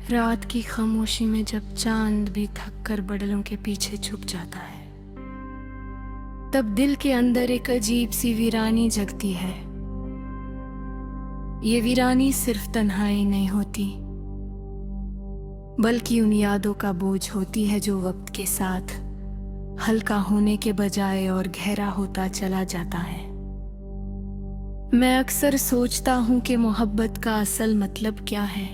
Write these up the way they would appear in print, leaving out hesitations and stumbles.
रात की खामोशी में जब चांद भी थक कर बदलों के पीछे छुप जाता है, तब दिल के अंदर एक अजीब सी वीरानी जगती है। ये वीरानी सिर्फ तन्हाई नहीं होती, बल्कि उन यादों का बोझ होती है जो वक्त के साथ हल्का होने के बजाय और गहरा होता चला जाता है। मैं अक्सर सोचता हूं कि मोहब्बत का असल मतलब क्या है।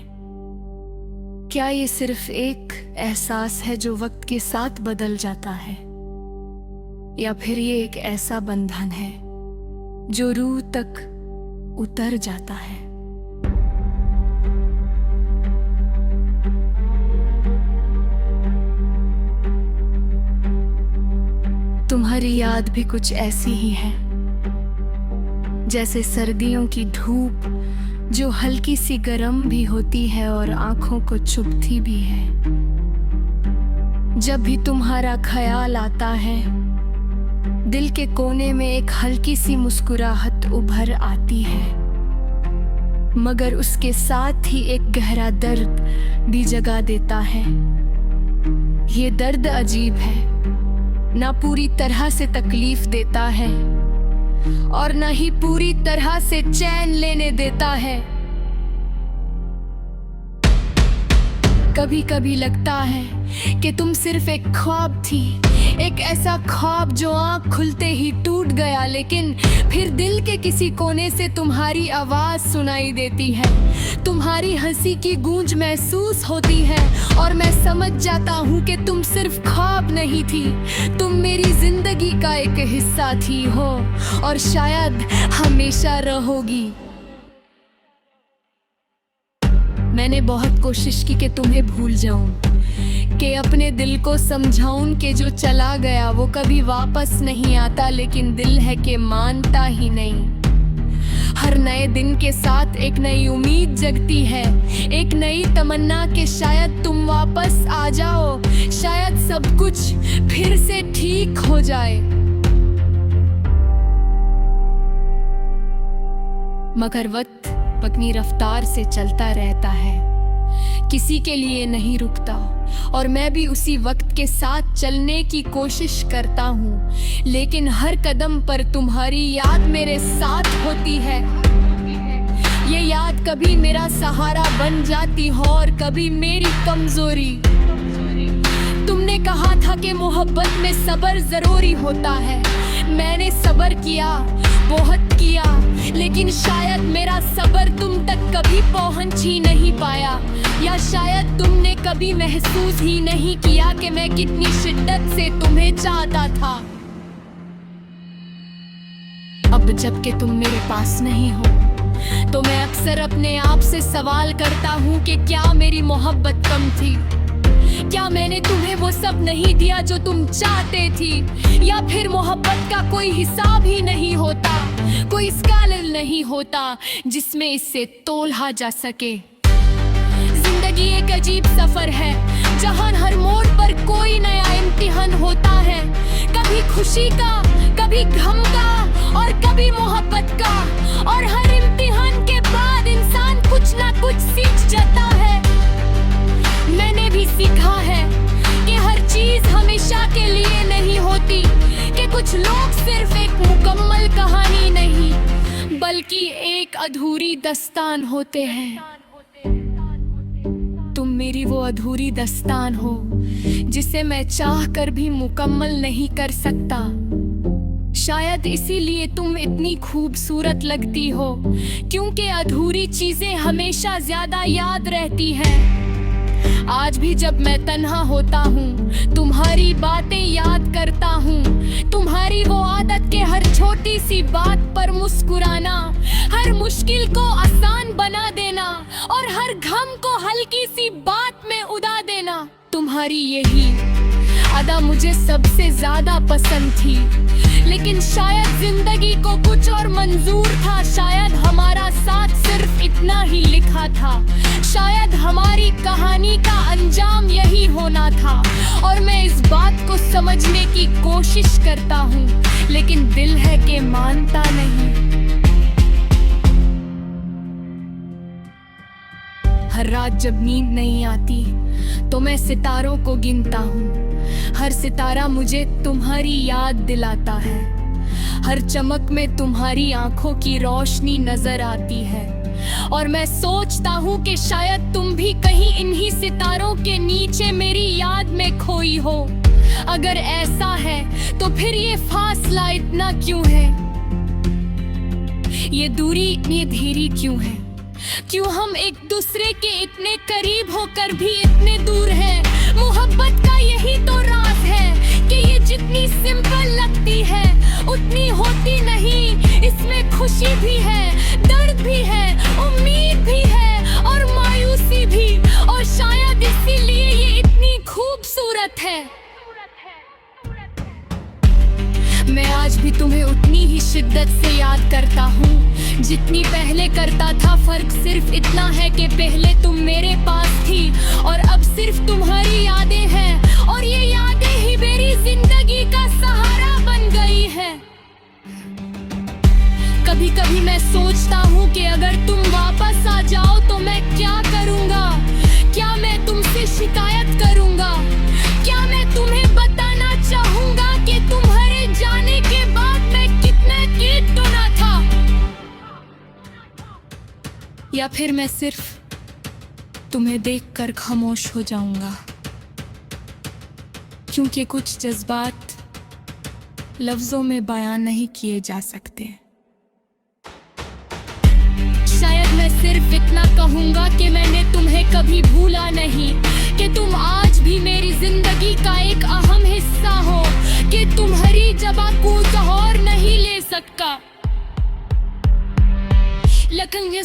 क्या ये सिर्फ एक एहसास है जो वक्त के साथ बदल जाता है, या फिर ये एक ऐसा बंधन है जो रूह तक उतर जाता है। तुम्हारी याद भी कुछ ऐसी ही है, जैसे सर्दियों की धूप जो हल्की सी गर्म भी होती है और आंखों को चुभती भी है। जब भी तुम्हारा ख्याल आता है, दिल के कोने में एक हल्की सी मुस्कुराहट उभर आती है, मगर उसके साथ ही एक गहरा दर्द भी जगा देता है। ये दर्द अजीब है, ना पूरी तरह से तकलीफ देता है और ना ही पूरी तरह से चैन लेने देता है। कभी कभी लगता है कि तुम सिर्फ एक ख्वाब थी, एक ऐसा ख्वाब जो आंख खुलते ही टूट गया, लेकिन फिर दिल के किसी कोने से तुम्हारी आवाज सुनाई देती है, तुम्हारी हंसी की गूंज महसूस होती है और मैं समझ जाता हूँ कि तुम सिर्फ ख्वाब नहीं थी, तुम मेरी जिंदगी का एक हिस्सा थी हो और शायद हमेशा रहोगी। मैंने बहुत कोशिश की कि तुम्हें भूल जाऊं, कि अपने दिल को समझाऊं कि जो चला गया वो कभी वापस नहीं आता, लेकिन दिल है कि मानता ही नहीं। हर नए दिन के साथ एक नई उम्मीद जगती है, एक नई तमन्ना कि शायद तुम वापस आ जाओ, शायद सब कुछ फिर से ठीक हो जाए। मगर वक्त अपनी रफ्तार से चलता रहता है, किसी के लिए नहीं रुकता, और मैं भी उसी वक्त के साथ चलने की कोशिश करता हूँ, लेकिन हर कदम पर तुम्हारी याद मेरे साथ होती है। ये याद कभी मेरा सहारा बन जाती हो और कभी मेरी कमजोरी। तुमने कहा था कि मोहब्बत में सब्र जरूरी होता है, मैंने सब्र किया, बहुत किया, लेकिन शायद मेरा सब्र तुम तक कभी पहुंच ही नहीं पाया, या शायद तुमने कभी महसूस ही नहीं किया कि मैं कितनी शिद्दत से तुम्हें चाहता था। अब जबकि तुम मेरे पास नहीं हो, तो मैं अक्सर अपने आप से सवाल करता हूँ कि क्या मेरी मोहब्बत कम थी, क्या मैंने तुम्हें वो सब नहीं दिया जो तुम चाहते थी, या फिर मोहब्बत का कोई हिसाब ही नहीं होता, कोई स्केल नहीं होता जिसमें इससे तोला जा सके। जिंदगी एक अजीब सफर है, जहां हर मोड़ पर कोई नया इम्तिहान होता है, कभी खुशी का, कभी गम का और कभी मोहब्बत का, और हर इम्तिहान के बाद इंसान कुछ ना कुछ सीख जाता है। मैंने भी सीखा है कि हर चीज हमेशा के लिए नहीं होती, कि कुछ लोग सिर्फ एक मुकम्मल कहानी नहीं बल्कि एक अधूरी दास्तान होते हैं। तुम मेरी वो अधूरी दास्तान हो जिसे मैं चाह कर भी मुकम्मल नहीं कर सकता। शायद इसीलिए तुम इतनी खूबसूरत लगती हो, क्योंकि अधूरी चीजें हमेशा ज्यादा याद रहती हैं। आज भी जब मैं तन्हा होता हूँ, तुम्हारी बातें याद करता हूँ, तुम्हारी वो आदत के हर छोटी सी बात पर मुस्कुराना, हर मुश्किल को आसान बना देना और हर गम को हल्की सी बात में उड़ा देना। तुम्हारी यही अदा मुझे सबसे ज्यादा पसंद थी, लेकिन शायद जिंदगी को कुछ और मंजूर था, शायद हमारा साथ सिर्फ इतना ही लिखा था, शायद हमारी कहानी का अंजाम यही होना था, और मैं इस बात को समझने की कोशिश करता हूँ, लेकिन दिल है कि मानता नहीं। हर रात जब नींद नहीं आती तो मैं सितारों को गिनता हूँ। हर सितारा मुझे तुम्हारी याद दिलाता है। हर चमक में तुम्हारी आंखों की रोशनी नजर आती है। और मैं सोचता हूँ कि शायद तुम भी कहीं इन्हीं सितारों के नीचे मेरी याद में खोई हो। अगर ऐसा है तो फिर ये फासला इतना क्यों है? ये दूरी इतनी धीरी क्यों है? क्यों हम एक दूसरे के इतने करीब होकर भी इतने दूर हैं? मोहब्बत का यही तो राज है कि ये जितनी सिंपल लगती है उतनी होती नहीं। इसमें खुशी भी है, दर्द भी है, उम्मीद भी है और मायूसी भी। और शायद इसीलिए ये इतनी खूबसूरत है। मैं आज भी तुम्हें उतनी ही शिद्दत से याद करता हूँ जितनी पहले करता था। फर्क सिर्फ इतना है कि पहले तुम मेरे पास थी और अब सिर्फ तुम्हारी यादें हैं। और ये यादें ही मेरी जिंदगी का सहारा बन गई है। कभी कभी मैं सोचता हूँ कि अगर तुम वापस आ जाओ तो मैं क्या करूँगा? क्या मैं तुमसे शिकायत करूँगा? क्या मैं तुम्हें बताना चाहूँगा कि तुम्हारे जाने के बाद मैं कितना कीट टूना था? या फिर मैं सिर्फ तुम्हें देखकर खामोश हो जाऊंगा? क्योंकि कुछ जज्बात लफ्जों में बयान नहीं किए जा सकते। शायद मैं सिर्फ इतना कहूंगा कि मैंने तुम्हें कभी भूला नहीं, कि तुम आज भी मेरी जिंदगी का एक अहम हिस्सा हो, कि तुम्हारी जगह कोई और नहीं ले सकता। लेकिन ये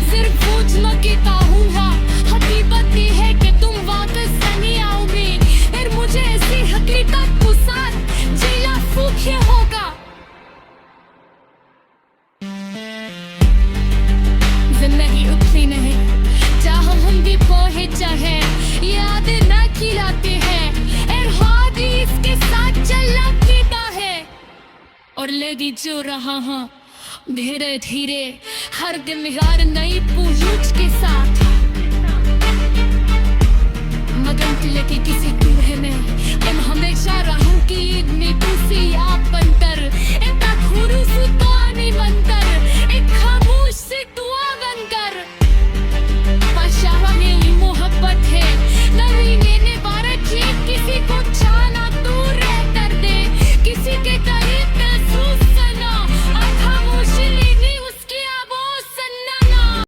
सिर्फ पूछना की कहूँगा, हकीकत ये है कि तुम वापस नहीं आओगे। फिर मुझे ऐसी हकीकत को साथ जिला फूके होगा। जिंदगी उतनी नहीं जहाँ हम भी पहुँचे चाहे, यादें न खिलाते हैं और हाथ ही इसके साथ चलना पीता है। और लेगी जो रहा हाँ धीरे धीरे हर दिन यार नई पूछ के साथ। मगन लेके किसी दूर में हम हमेशा रहूं कि इतनी खुशी आप बनकर एक खुरू सुतानी बनकर एक